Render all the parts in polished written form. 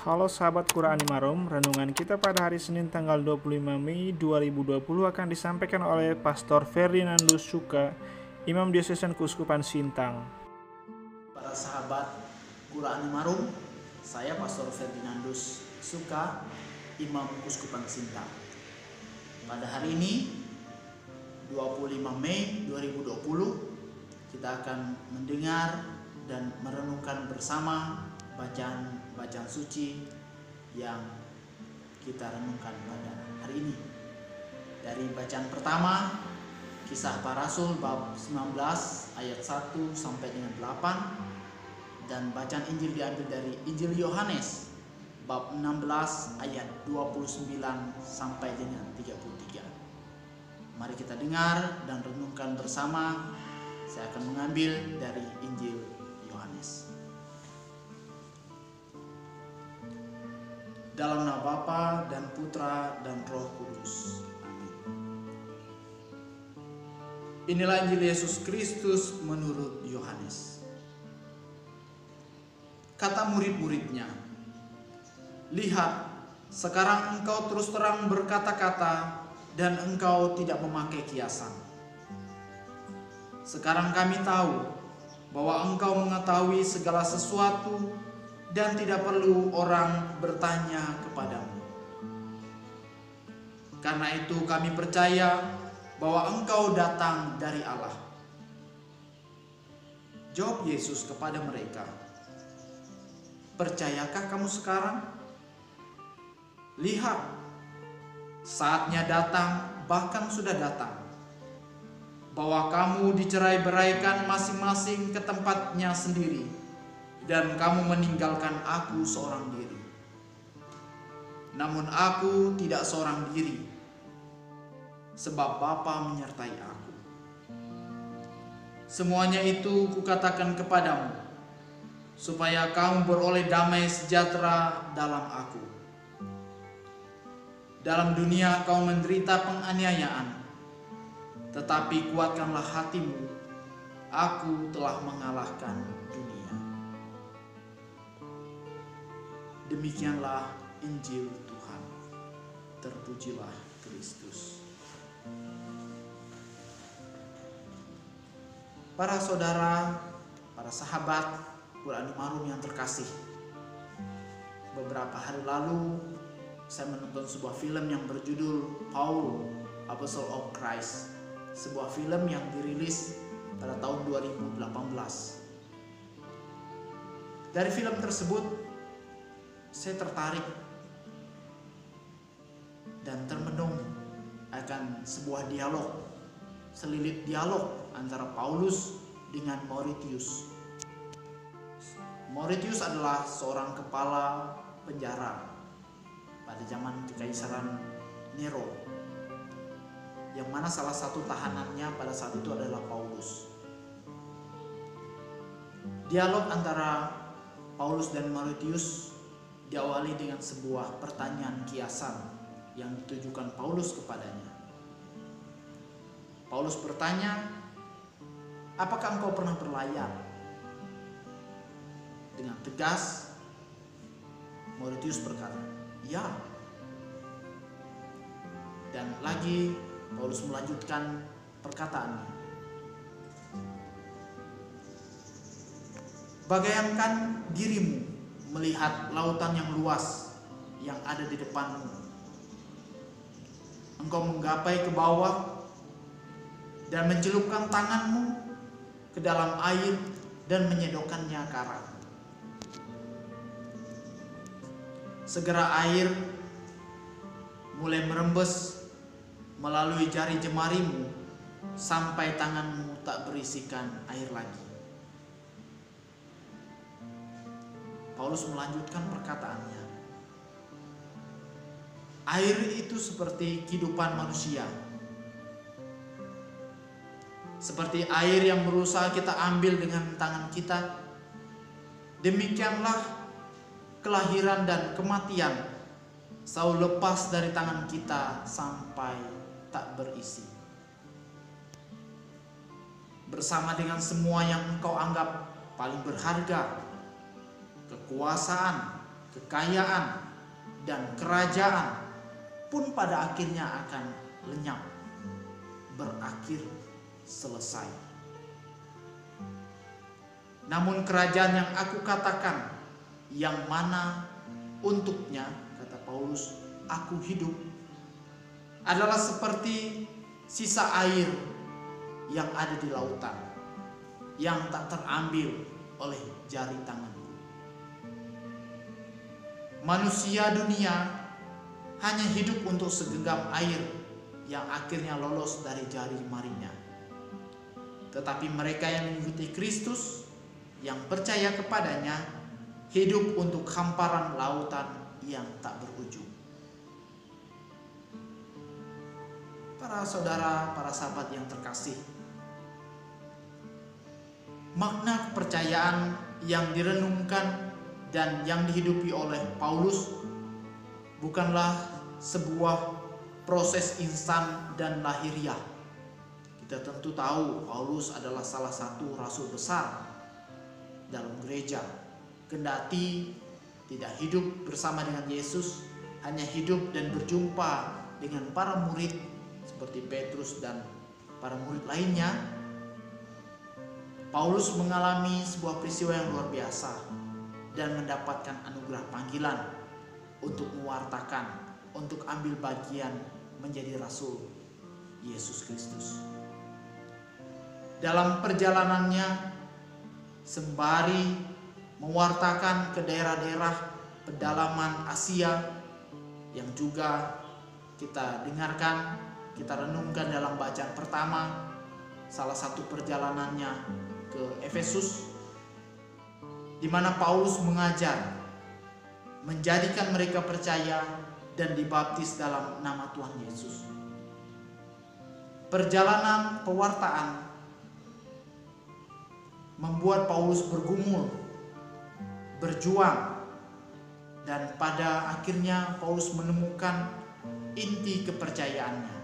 Halo sahabat Quran Marum, renungan kita pada hari Senin tanggal 25 Mei 2020 akan disampaikan oleh Pastor Ferdinandus Suka, Imam Diocesan Keuskupan Sintang. Para sahabat Quran Marum, saya Pastor Ferdinandus Suka, Imam Keuskupan Sintang. Pada hari ini 25 Mei 2020 kita akan mendengar dan merenungkan bersama bacaan suci yang kita renungkan pada hari ini. Dari bacaan pertama, Kisah Para Rasul bab 19 ayat 1 sampai dengan 8, dan bacaan Injil diambil dari Injil Yohanes bab 16 ayat 29 sampai dengan 33. Mari kita dengar dan renungkan bersama. Saya akan mengambil dari Injil Yohanes. Dalam nama Bapa dan Putra dan Roh Kudus. Amin. Inilah Injil Yesus Kristus menurut Yohanes. Kata murid-muridnya, "Lihat, sekarang engkau terus terang berkata-kata dan engkau tidak memakai kiasan. Sekarang kami tahu bahwa engkau mengetahui segala sesuatu dan tidak perlu orang bertanya kepadamu. Karena itu kami percaya bahwa engkau datang dari Allah." Jawab Yesus kepada mereka, "Percayakah kamu sekarang? Lihat, saatnya datang, bahkan sudah datang, bahwa kamu dicerai-beraikan masing-masing ke tempatnya sendiri, dan kamu meninggalkan aku seorang diri. Namun aku tidak seorang diri, sebab Bapa menyertai aku. Semuanya itu kukatakan kepadamu, supaya kamu beroleh damai sejahtera dalam aku. Dalam dunia kau menderita penganiayaan, tetapi kuatkanlah hatimu, aku telah mengalahkan dunia." Demikianlah Injil Tuhan. Terpujilah Kristus. Para saudara, para sahabat Quran Marum yang terkasih, beberapa hari lalu saya menonton sebuah film yang berjudul Paul, Apostle of Christ, sebuah film yang dirilis pada tahun 2018. Dari film tersebut saya tertarik dan termenung akan sebuah dialog, selilit dialog antara Paulus dengan Mauritius. Mauritius adalah seorang kepala penjara pada zaman Kekaisaran Nero, yang mana salah satu tahanannya pada saat itu adalah Paulus. Dialog antara Paulus dan Mauritius diawali dengan sebuah pertanyaan kiasan yang ditujukan Paulus kepadanya. Paulus bertanya, "Apakah engkau pernah berlayar?" Dengan tegas, Mauritius berkata, "Ya." Dan lagi Paulus melanjutkan perkataannya, "Bagaikan dirimu melihat lautan yang luas yang ada di depanmu. Engkau menggapai ke bawah dan mencelupkan tanganmu ke dalam air dan menyedokkannya ke arah. Segera air mulai merembes melalui jari jemarimu sampai tanganmu tak berisikan air lagi." Paulus melanjutkan perkataannya, "Air itu seperti kehidupan manusia. Seperti air yang berusaha kita ambil dengan tangan kita, demikianlah kelahiran dan kematian selalu lepas dari tangan kita sampai tak berisi. Bersama dengan semua yang engkau anggap paling berharga, kekuasaan, kekayaan, dan kerajaan pun pada akhirnya akan lenyap, berakhir, selesai. Namun kerajaan yang aku katakan, yang mana untuknya, kata Paulus, aku hidup, adalah seperti sisa air yang ada di lautan, yang tak terambil oleh jari tanganku. Manusia dunia hanya hidup untuk segenggam air yang akhirnya lolos dari jari jemarinya. Tetapi mereka yang mengikuti Kristus, yang percaya kepadanya, hidup untuk hamparan lautan yang tak berujung. Para saudara, para sahabat yang terkasih, makna kepercayaan yang direnungkan dan yang dihidupi oleh Paulus bukanlah sebuah proses instan dan lahiriah. Kita tentu tahu Paulus adalah salah satu rasul besar dalam gereja. Kendati tidak hidup bersama dengan Yesus, hanya hidup dan berjumpa dengan para murid seperti Petrus dan para murid lainnya, Paulus mengalami sebuah peristiwa yang luar biasa dan mendapatkan anugerah panggilan untuk mewartakan, untuk ambil bagian menjadi rasul Yesus Kristus. Dalam perjalanannya, sembari mewartakan ke daerah-daerah pedalaman Asia yang juga kita dengarkan, kita renungkan dalam bacaan pertama, salah satu perjalanannya ke Efesus, di mana Paulus mengajar, menjadikan mereka percaya dan dibaptis dalam nama Tuhan Yesus. Perjalanan pewartaan membuat Paulus bergumul, berjuang, dan pada akhirnya Paulus menemukan inti kepercayaannya.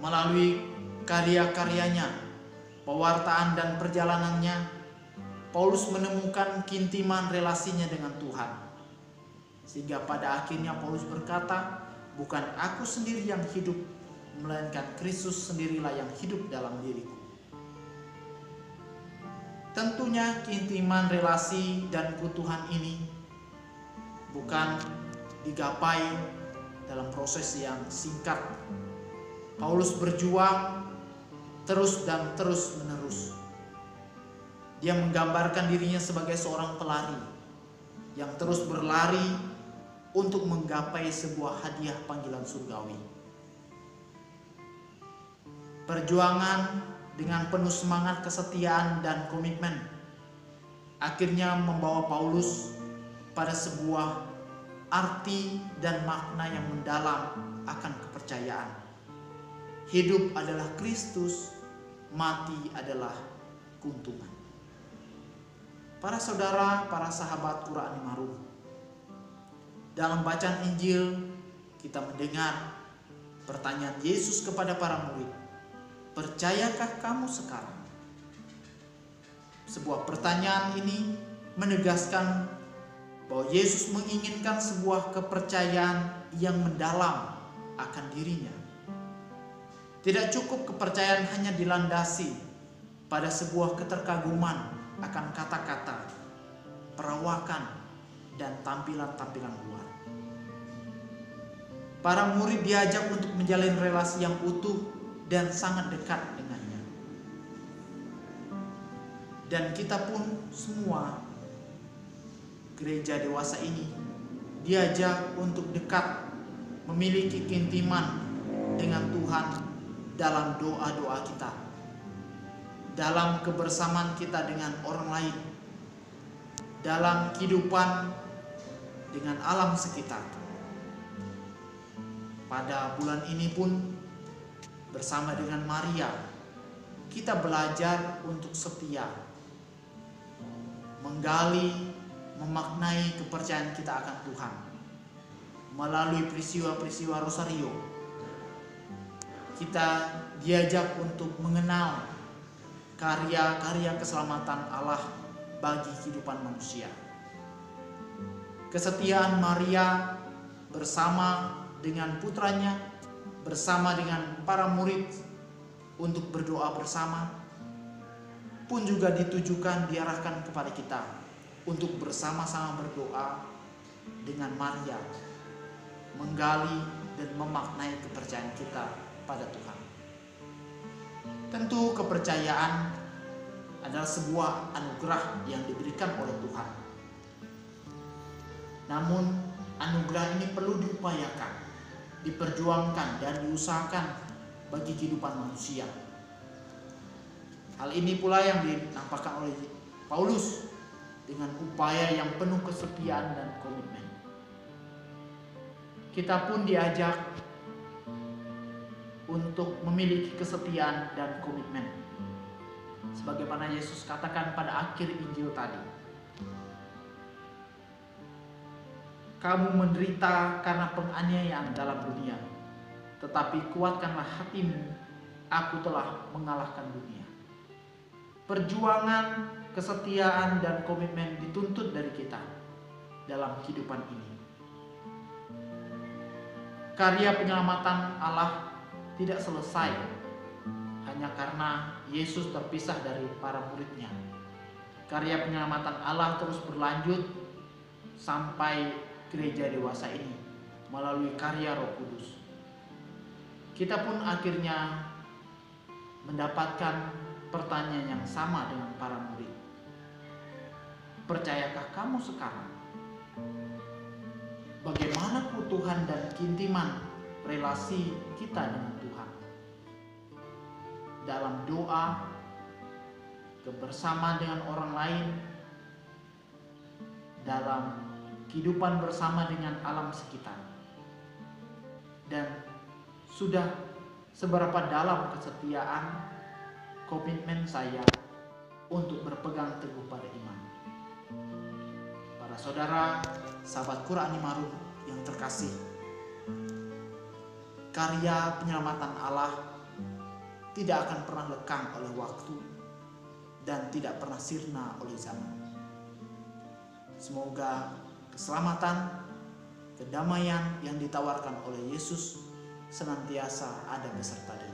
Melalui karya-karyanya, pewartaan dan perjalanannya, Paulus menemukan keintiman relasinya dengan Tuhan. Sehingga pada akhirnya Paulus berkata, bukan aku sendiri yang hidup, melainkan Kristus sendirilah yang hidup dalam diriku. Tentunya keintiman relasi dan keutuhan ini bukan digapai dalam proses yang singkat. Paulus berjuang terus dan terus menerus. Dia menggambarkan dirinya sebagai seorang pelari yang terus berlari untuk menggapai sebuah hadiah panggilan surgawi. Perjuangan dengan penuh semangat, kesetiaan, dan komitmen akhirnya membawa Paulus pada sebuah arti dan makna yang mendalam akan kepercayaan. Hidup adalah Kristus, mati adalah keuntungan. Para saudara, para sahabat Qur'ani Marum, dalam bacaan Injil kita mendengar pertanyaan Yesus kepada para murid, percayakah kamu sekarang? Sebuah pertanyaan ini menegaskan bahwa Yesus menginginkan sebuah kepercayaan yang mendalam akan dirinya. Tidak cukup kepercayaan hanya dilandasi pada sebuah keterkaguman akan kata-kata, perawakan, dan tampilan-tampilan luar. Para murid diajak untuk menjalin relasi yang utuh dan sangat dekat dengannya. Dan kita pun semua, gereja dewasa ini, diajak untuk dekat, memiliki keintiman dengan Tuhan dalam doa-doa kita, dalam kebersamaan kita dengan orang lain, dalam kehidupan dengan alam sekitar. Pada bulan ini pun bersama dengan Maria, kita belajar untuk setia, menggali, memaknai kepercayaan kita akan Tuhan melalui peristiwa-peristiwa Rosario. Kita diajak untuk mengenal karya-karya keselamatan Allah bagi kehidupan manusia. kesetiaan Maria bersama dengan putranya, bersama dengan para murid untuk berdoa bersama, pun juga ditujukan, diarahkan kepada kita untuk bersama-sama berdoa dengan Maria, menggali dan memaknai kepercayaan kita pada Tuhan. Tentu kepercayaan adalah sebuah anugerah yang diberikan oleh Tuhan. Namun anugerah ini perlu diupayakan, diperjuangkan dan diusahakan bagi kehidupan manusia. Hal ini pula yang dinampakkan oleh Paulus dengan upaya yang penuh kesetiaan dan komitmen. Kita pun diajak untuk memiliki kesetiaan dan komitmen, sebagaimana Yesus katakan pada akhir Injil tadi. Kamu menderita karena penganiayaan dalam dunia, tetapi kuatkanlah hatimu, aku telah mengalahkan dunia. Perjuangan, kesetiaan, dan komitmen dituntut dari kita dalam kehidupan ini. Karya penyelamatan Allah tidak selesai hanya karena Yesus terpisah dari para muridnya. Karya penyelamatan Allah terus berlanjut sampai gereja dewasa ini melalui karya Roh Kudus. Kita pun akhirnya mendapatkan pertanyaan yang sama dengan para murid. Percayakah kamu sekarang? Bagaimana keutuhan dan keintiman relasi kita dengan Tuhan? Dalam doa, kebersamaan dengan orang lain, dalam kehidupan bersama dengan alam sekitar. Dan sudah seberapa dalam kesetiaan, komitmen saya untuk berpegang teguh pada iman. Para saudara, sahabat Qur'ani Marum yang terkasih, karya penyelamatan Allah tidak akan pernah lekang oleh waktu dan tidak pernah sirna oleh zaman. Semoga keselamatan, kedamaian yang ditawarkan oleh Yesus senantiasa ada beserta kita.